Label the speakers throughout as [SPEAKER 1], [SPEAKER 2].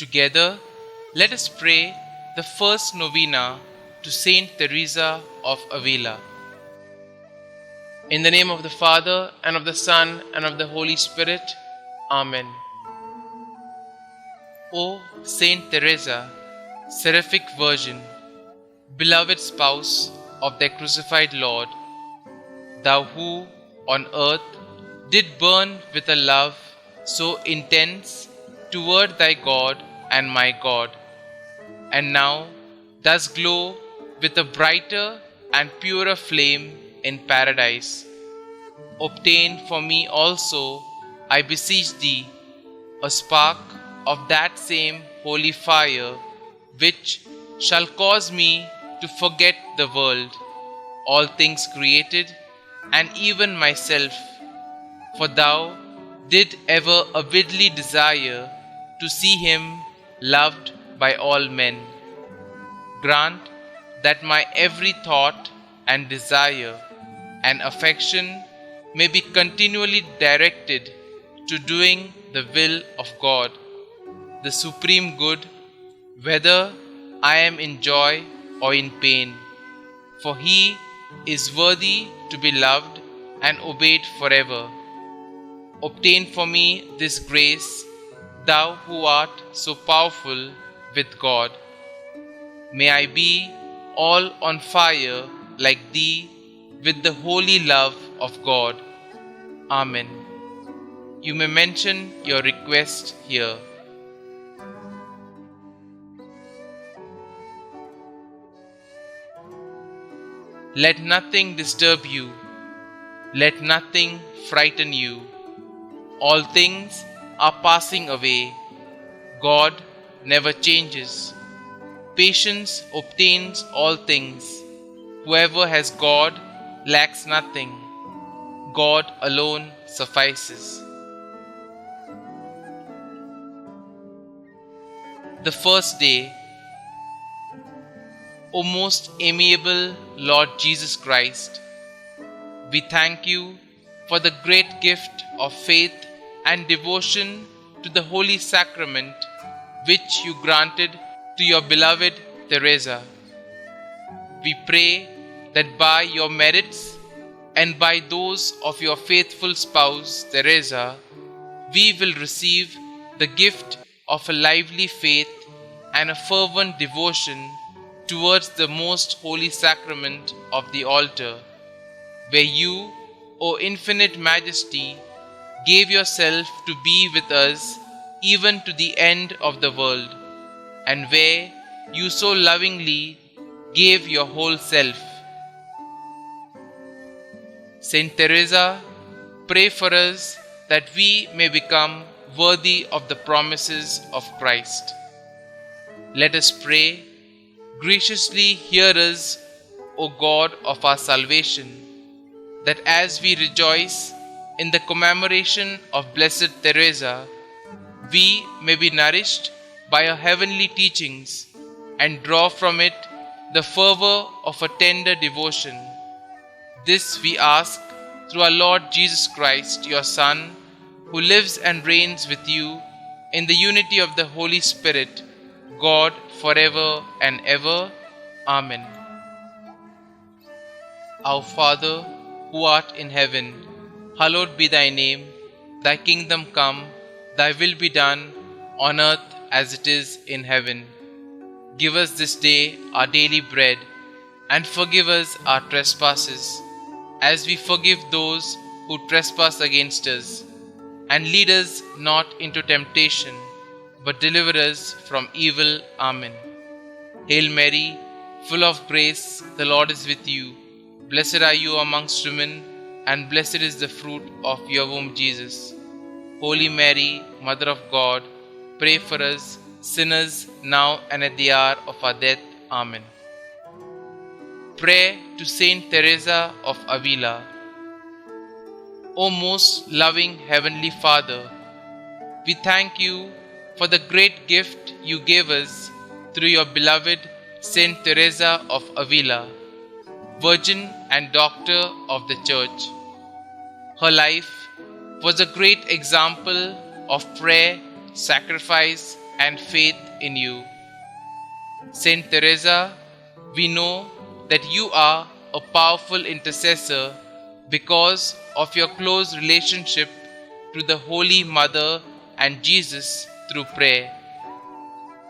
[SPEAKER 1] Together, let us pray the first novena to St Teresa of Avila. In the name of the Father, and of the Son, and of the Holy Spirit. Amen. O Saint Teresa, seraphic Virgin, beloved spouse of their crucified Lord, thou who on earth did burn with a love so intense toward thy God and my God, and now does glow with a brighter and purer flame in paradise. Obtain for me also, I beseech thee, a spark of that same holy fire, which shall cause me to forget the world, all things created, and even myself, for thou did ever avidly desire to see him loved by all men. Grant that my every thought and desire and affection may be continually directed to doing the will of God, the supreme good, whether I am in joy or in pain, for he is worthy to be loved and obeyed forever. Obtain for me this grace, thou who art so powerful with God. May I be all on fire like thee with the holy love of God. Amen. You may mention your request here. Let nothing disturb you. Let nothing frighten you. All things are passing away. God never changes. Patience obtains all things. Whoever has God lacks nothing. God alone suffices. The first day. O most amiable Lord Jesus Christ, we thank you for the great gift of faith and devotion to the Holy Sacrament which you granted to your beloved Teresa. We pray that by your merits and by those of your faithful spouse Teresa, we will receive the gift of a lively faith and a fervent devotion towards the most holy sacrament of the altar, where you, O infinite majesty, gave yourself to be with us even to the end of the world, and where you so lovingly gave your whole self. Saint Teresa, pray for us that we may become worthy of the promises of Christ. Let us pray. Graciously hear us, O God of our salvation, that as we rejoice in the commemoration of Blessed Teresa, we may be nourished by her heavenly teachings and draw from it the fervor of a tender devotion. This we ask through our Lord Jesus Christ, your Son, who lives and reigns with you in the unity of the Holy Spirit, God, forever and ever. Amen. Our Father, who art in heaven, hallowed be thy name. Thy kingdom come, thy will be done, on earth as it is in heaven. Give us this day our daily bread, and forgive us our trespasses, as we forgive those who trespass against us. And lead us not into temptation, but deliver us from evil. Amen. Hail Mary, full of grace, the Lord is with you. Blessed are you amongst women, and blessed is the fruit of your womb, Jesus. Holy Mary, Mother of God, pray for us sinners, now and at the hour of our death. Amen. Prayer to St Teresa of Avila. O most loving Heavenly Father, we thank you for the great gift you gave us through your beloved St Teresa of Avila, Virgin and Doctor of the Church. Her life was a great example of prayer, sacrifice, and faith in you. St. Teresa, we know that you are a powerful intercessor because of your close relationship to the Holy Mother and Jesus through prayer.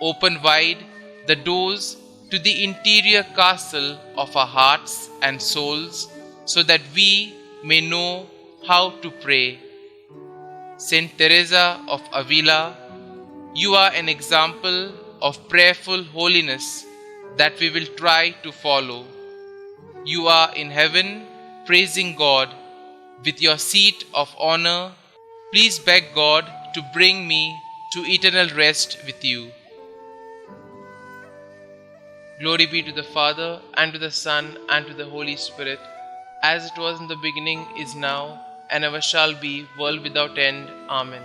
[SPEAKER 1] Open wide the doors to the interior castle of our hearts and souls so that we may know how to pray. St. Teresa of Avila, you are an example of prayerful holiness that we will try to follow. You are in heaven praising God with your seat of honor. Please beg God to bring me to eternal rest with you. Glory be to the Father, and to the Son, and to the Holy Spirit, as it was in the beginning, is now, and ever shall be, world without end. Amen.